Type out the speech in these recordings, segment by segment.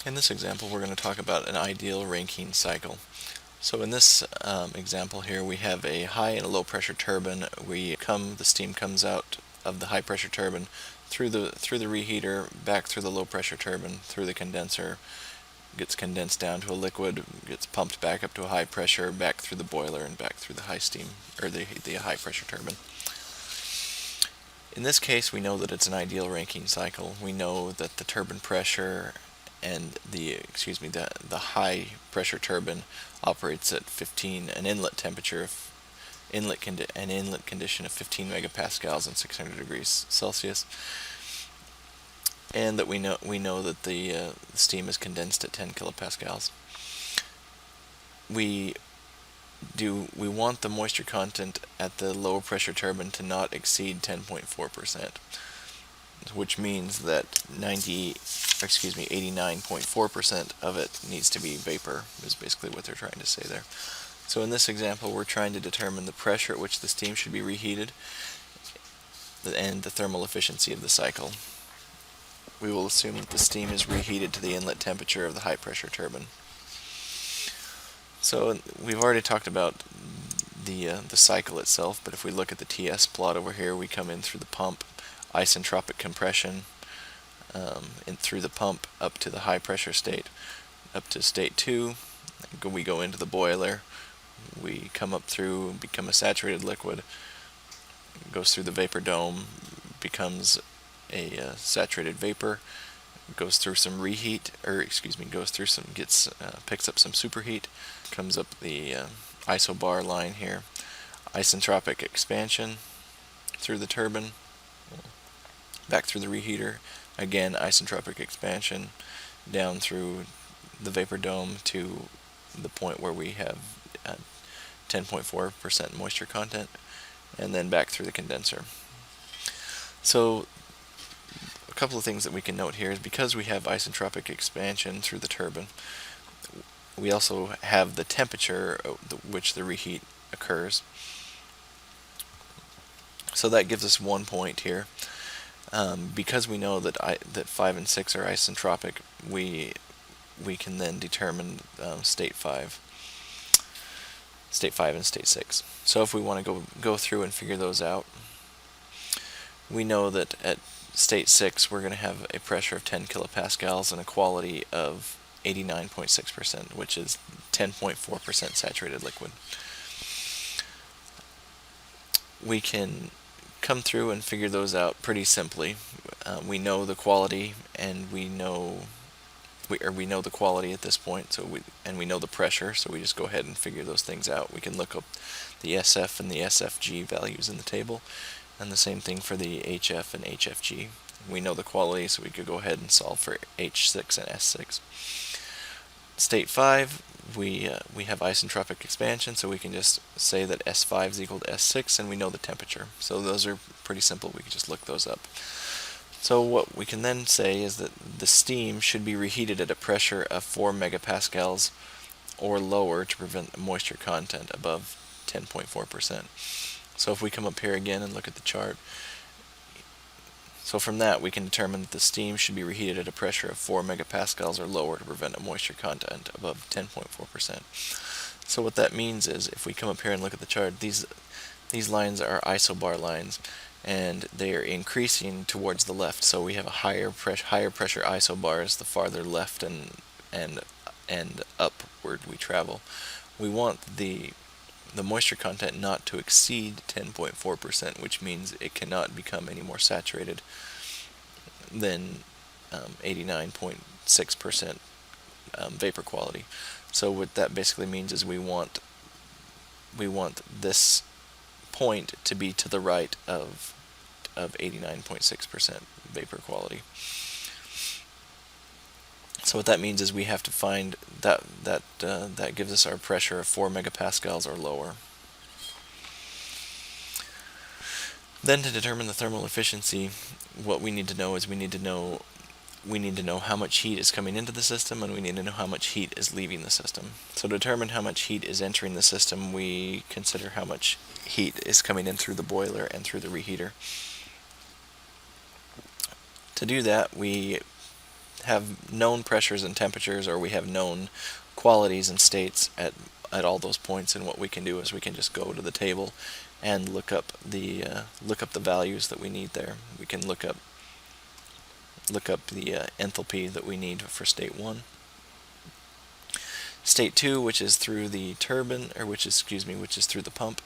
In this example, we're going to talk about an ideal Rankine cycle. So in this example here, we have a high and a low pressure turbine. The steam comes out of the high pressure turbine through the reheater, back through the low pressure turbine, through the condenser, gets condensed down to a liquid, gets pumped back up to a high pressure, back through the boiler, and back through the high steam or the high pressure turbine. In this case, we know that it's an ideal Rankine cycle. We know that the turbine pressure and the high pressure turbine operates at an inlet temperature of an inlet condition of 15 megapascals and 600 degrees Celsius, and that we know that the steam is condensed at 10 kilopascals. We want the moisture content at the lower pressure turbine to not exceed 10.4%, which means that 89.4% of it needs to be vapor, is basically what they're trying to say there. So in this example, we're trying to determine the pressure at which the steam should be reheated and the thermal efficiency of the cycle. We will assume that the steam is reheated to the inlet temperature of the high pressure turbine. So we've already talked about the cycle itself, but if we look at the TS plot over here, we come in through the pump, isentropic compression, through the pump up to the high pressure state, up to state 2. We go into the boiler, we come up through, become a saturated liquid, goes through the vapor dome, becomes a saturated vapor, goes through some reheat, picks up some superheat, comes up the isobar line here, isentropic expansion through the turbine, back through the reheater, again isentropic expansion, down through the vapor dome to the point where we have 10.4% moisture content, and then back through the condenser. So a couple of things that we can note here is because we have isentropic expansion through the turbine, we also have the temperature at which the reheat occurs. So that gives us 1 point here. Because we know that 5 and 6 are isentropic, we can then determine state 5 and state 6. So if we want to go through and figure those out, we know that at state 6 we're going to have a pressure of 10 kilopascals and a quality of 89.6%, which is 10.4% saturated liquid. We can come through and figure those out pretty simply. We know the quality, and we know the quality at this point, and we know the pressure, so we just go ahead and figure those things out. We can look up the SF and the SFG values in the table, and the same thing for the HF and HFG. We know the quality, so we could go ahead and solve for H6 and S6. State 5, we have isentropic expansion, so we can just say that S5 is equal to S6, and we know the temperature. So those are pretty simple. We can just look those up. So what we can then say is that the steam should be reheated at a pressure of 4 megapascals or lower to prevent moisture content above 10.4%. So if we come up here again and look at the chart, so from that we can determine that the steam should be reheated at a pressure of 4 megapascals or lower to prevent a moisture content above 10.4%. So what that means is, if we come up here and look at the chart, these lines are isobar lines, and they are increasing towards the left. So we have a higher pressure isobars the farther left and upward we travel. We want the moisture content not to exceed 10.4%, which means it cannot become any more saturated than 89.6% vapor quality. So what that basically means is we want this point to be to the right of 89.6% vapor quality. So what that means is we have to find that gives us our pressure of 4 megapascals or lower. Then to determine the thermal efficiency, what we need to know is we need to know how much heat is coming into the system, and we need to know how much heat is leaving the system. So to determine how much heat is entering the system, we consider how much heat is coming in through the boiler and through the reheater. To do that, we have known pressures and temperatures, or we have known qualities and states at all those points. And what we can do is we can just go to the table and look up the values that we need there. We can look up the enthalpy that we need for state 1. State 2, which is through the turbine, or which is through the pump.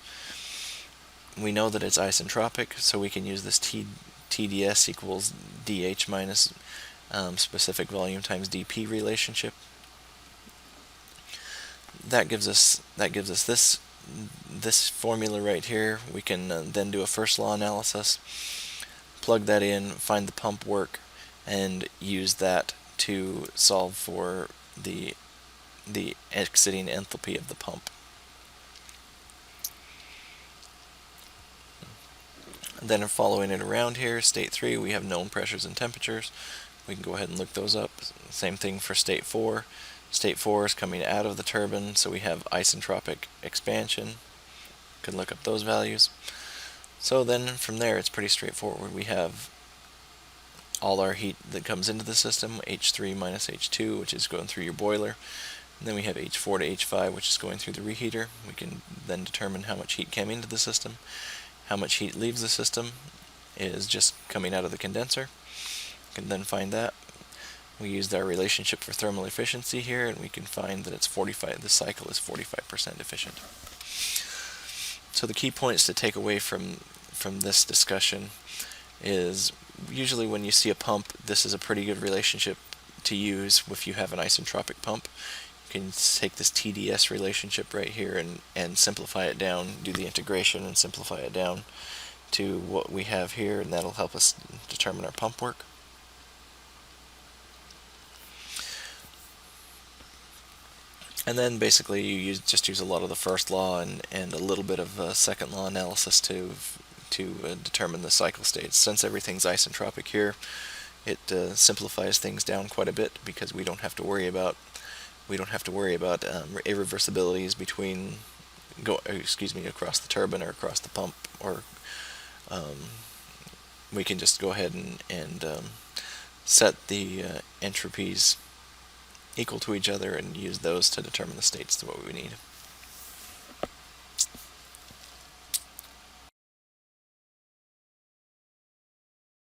We know that it's isentropic, so we can use this TDS equals dH minus specific volume times dP relationship. That gives us this formula right here. We can then do a first law analysis, plug that in, find the pump work, and use that to solve for the exiting enthalpy of the pump. Then following it around here, state 3, we have known pressures and temperatures. We can go ahead and look those up. Same thing for state 4. State 4 is coming out of the turbine, so we have isentropic expansion. Can look up those values. So then from there, it's pretty straightforward. We have all our heat that comes into the system, H3 minus H2, which is going through your boiler. And then we have H4 to H5, which is going through the reheater. We can then determine how much heat came into the system. How much heat leaves the system is just coming out of the condenser. We can then find that. We used our relationship for thermal efficiency here, and we can find that it's 45. The cycle is 45% efficient. So the key points to take away from this discussion is usually when you see a pump, this is a pretty good relationship to use if you have an isentropic pump. You can take this TDS relationship right here and simplify it down, do the integration and simplify it down to what we have here, and that'll help us determine our pump work. And then basically you just use a lot of the first law and a little bit of second law analysis to determine the cycle states. Since everything's isentropic here, it simplifies things down quite a bit because we don't have to worry about irreversibilities between across the turbine or across the pump, or we can just go ahead and set the entropies equal to each other and use those to determine the states to what we need.